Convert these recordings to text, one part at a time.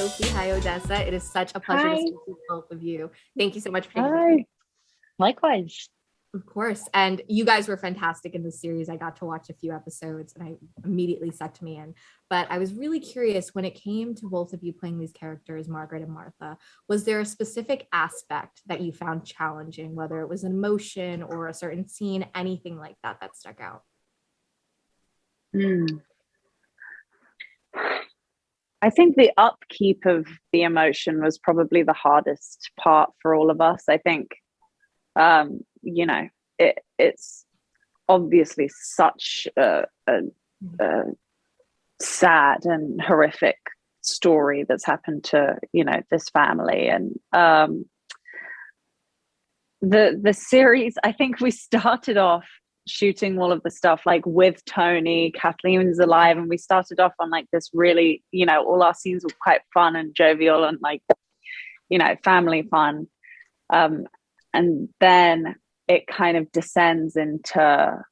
Sophie. Hi, Odessa. It is such a pleasure to Hi. speak with both of you. Thank you so much for taking the time. Hi. Likewise. Of course. And you guys were fantastic in this series. I got to watch a few episodes and I immediately sucked me in. But I was really curious when it came to both of you playing these characters, Margaret and Martha, was there a specific aspect that you found challenging, whether it was an emotion or a certain scene, anything like that that stuck out? I think the upkeep of the emotion was probably the hardest part for all of us. I think, it's obviously such a sad and horrific story that's happened to, this family. And the series, I think we started off shooting all of the stuff like with Tony. Kathleen's alive, and we started off on like this really, all our scenes were quite fun and jovial and like, family fun. And then it kind of descends into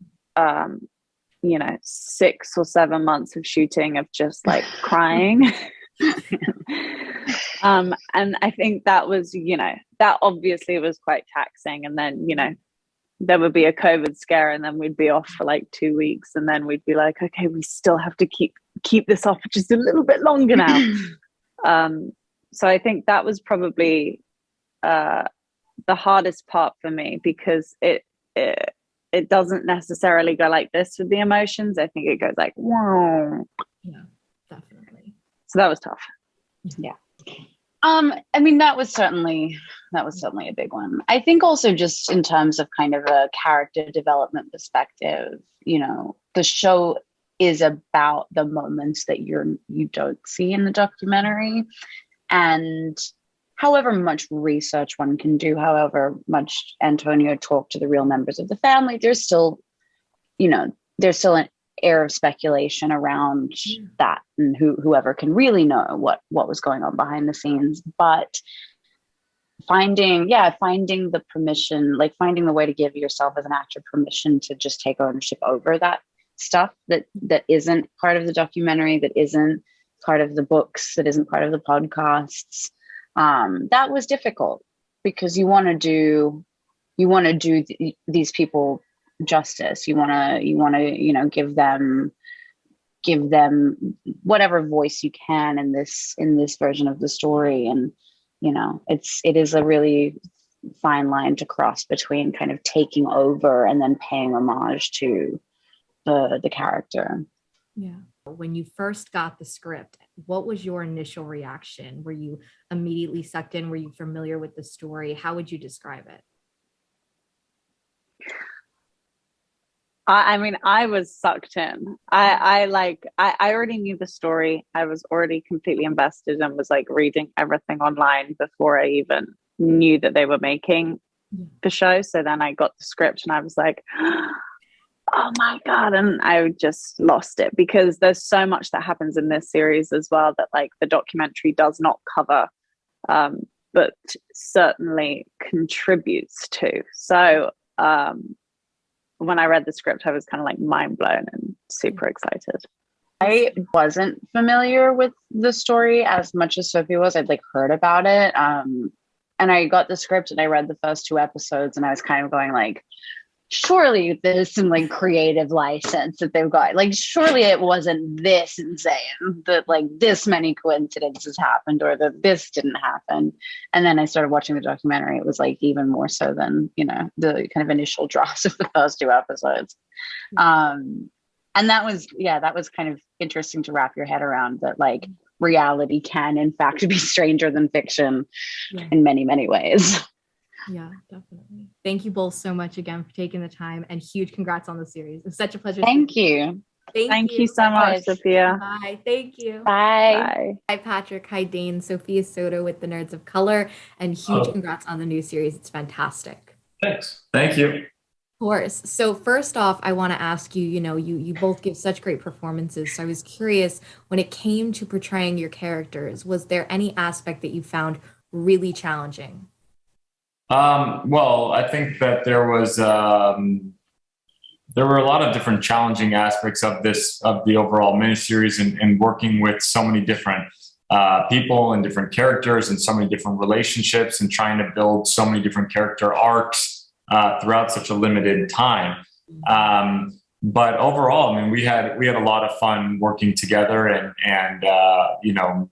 6 or 7 months of shooting of just like crying. And I think that was, that obviously was quite taxing. And then, there would be a COVID scare and then we'd be off for like 2 weeks, and then we'd be like, okay, we still have to keep this off just a little bit longer now. So I think that was probably the hardest part for me, because it doesn't necessarily go like this with the emotions. I think it goes like, whoa. Yeah, definitely. So that was tough. Yeah. I mean, that was certainly a big one. I think also just in terms of kind of a character development perspective, the show is about the moments that you don't see in the documentary. And however much research one can do, however much Antonio talked to the real members of the family, there's still an air of speculation around that, and whoever can really know what was going on behind the scenes. But finding the permission, like finding the way to give yourself as an actor permission to just take ownership over that stuff that isn't part of the documentary, that isn't part of the books, that isn't part of the podcasts, that was difficult, because you want to do these people justice. You want to give them whatever voice you can in this version of the story. And it is a really fine line to cross between kind of taking over and then paying homage to the character. Yeah. When you first got the script, what was your initial reaction? Were you immediately sucked in? Were you familiar with the story? How would you describe it? I mean, I was sucked in. I already knew the story. I was already completely invested and was like reading everything online before I even knew that they were making the show. So then I got the script and I was like, oh my God. And I just lost it, because there's so much that happens in this series as well that like the documentary does not cover, but certainly contributes to. So, when I read the script, I was kind of like mind blown and super excited. I wasn't familiar with the story as much as Sophie was. I'd like heard about it. And I got the script and I read the first 2 episodes, and I was kind of going like, surely there's some like creative license that they've got. Like, surely it wasn't this insane that like this many coincidences happened, or that this didn't happen. And then I started watching the documentary. It was like even more so than, the kind of initial draws of the first 2 episodes. And that was kind of interesting to wrap your head around, that like reality can in fact be stranger than fiction in many, many ways. Yeah, definitely. Thank you both so much again for taking the time, and huge congrats on the series. It's such a pleasure. Thank you. Thank you so much, Sophia. Bye. Thank you. Bye. Hi, Patrick. Hi, Dane. Sophia Soto with the Nerds of Color, and huge congrats on the new series. It's fantastic. Thanks. Thank you. Of course. So first off, I want to ask you, you both give such great performances. So I was curious, when it came to portraying your characters, was there any aspect that you found really challenging? Well, I think that there were a lot of different challenging aspects of the overall miniseries, and working with so many different people and different characters and so many different relationships, and trying to build so many different character arcs throughout such a limited time. But overall, I mean, we had a lot of fun working together and you know,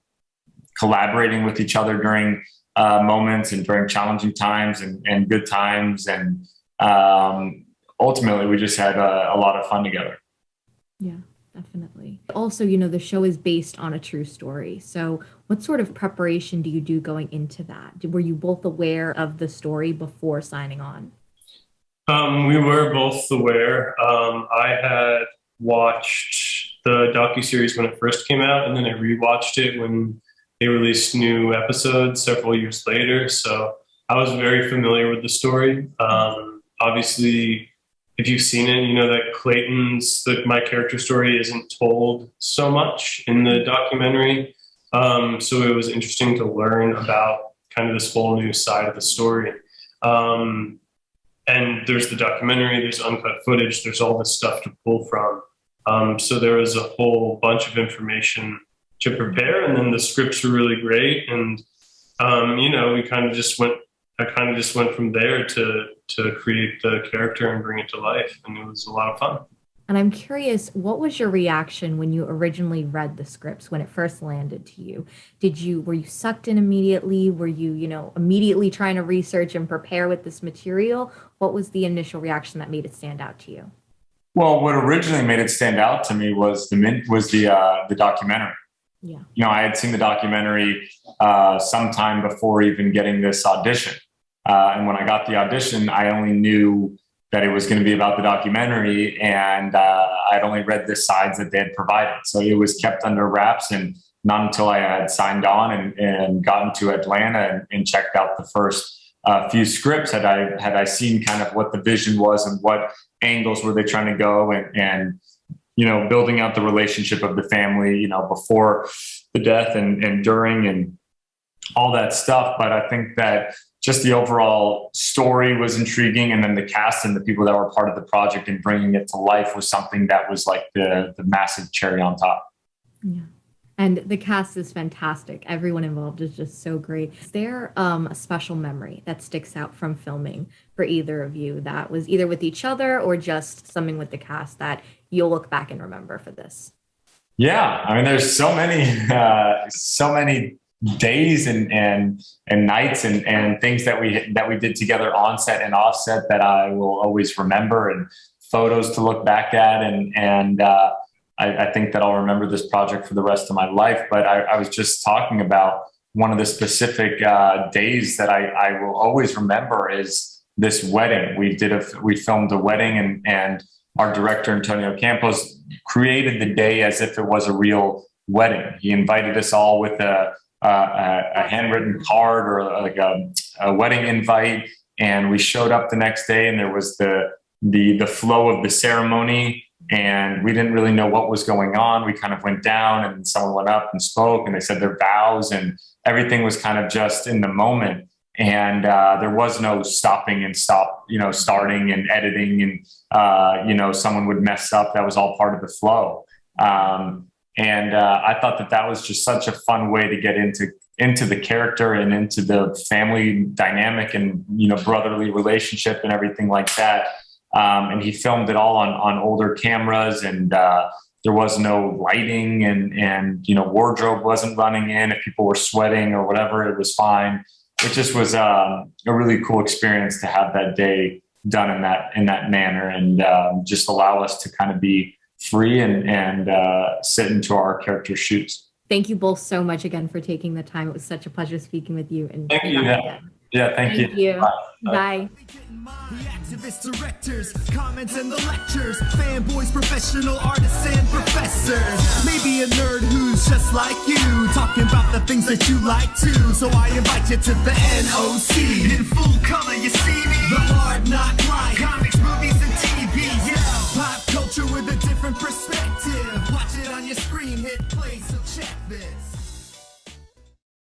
collaborating with each other during moments and during challenging times and good times. And ultimately, we just had a lot of fun together. Yeah, definitely. Also, you know, the show is based on a true story. So what sort of preparation do you do going into that? Were you both aware of the story before signing on? We were both aware. I had watched the docuseries when it first came out, and then I rewatched it when they released new episodes several years later. So I was very familiar with the story. Obviously, if you've seen it, you know that my character story isn't told so much in the documentary. So it was interesting to learn about kind of this whole new side of the story. And there's the documentary, there's uncut footage, there's all this stuff to pull from. So there was a whole bunch of information to prepare, and then the scripts were really great. And, you know, I kind of just went from there to create the character and bring it to life. And it was a lot of fun. And I'm curious, what was your reaction when you originally read the scripts, when it first landed to you? Were you sucked in immediately? Were you, you know, immediately trying to research and prepare with this material? What was the initial reaction that made it stand out to you? Well, what originally made it stand out to me was the documentary. Yeah. You know, I had seen the documentary sometime before even getting this audition. And when I got the audition, I only knew that it was going to be about the documentary, and I'd only read the sides that they had provided. So it was kept under wraps, and not until I had signed on and gotten to Atlanta and checked out the first few scripts had I seen kind of what the vision was and what angles were they trying to go, and you know, building out the relationship of the family, you know, before the death and during and all that stuff. But I think that just the overall story was intriguing, and then the cast and the people that were part of the project and bringing it to life was something that was like the massive cherry on top. Yeah. And the cast is fantastic. Everyone involved is just so great. Is there a special memory that sticks out from filming for either of you that was either with each other or just something with the cast that you'll look back and remember for this? Yeah, I mean, there's so many days and nights and things that we did together on set and off set that I will always remember, and photos to look back at, and I think that I'll remember this project for the rest of my life. But I was just talking about one of the specific days that I will always remember is this wedding. We filmed a wedding, and our director Antonio Campos created the day as if it was a real wedding. He invited us all with a handwritten card or like a wedding invite, and we showed up the next day, and there was the flow of the ceremony, and we didn't really know what was going on. We kind of went down, and someone went up and spoke, and they said their vows, and everything was kind of just in the moment. And there was no stopping and starting and editing, and someone would mess up. That was all part of the flow. And I thought that was just such a fun way to get into the character and into the family dynamic and, brotherly relationship and everything like that. And he filmed it all on older cameras, and there was no lighting and wardrobe wasn't running in. If people were sweating or whatever, it was fine. It just was a really cool experience to have that day done in that manner, and just allow us to kind of be free and sit into our character's shoes. Thank you both so much again for taking the time. It was such a pleasure speaking with you. And thank you. Yeah, thank you. Bye. The activist directors, comments and the lectures, fanboys, professional artists and professors. Maybe a nerd who's just like you, talking about the things that you like too. So I invite you to the NOC. In full color, you see me. The hard knock life, comics, movies, and TV. Yeah, pop culture with a different perspective. Watch it on your screen, hit play, so check this.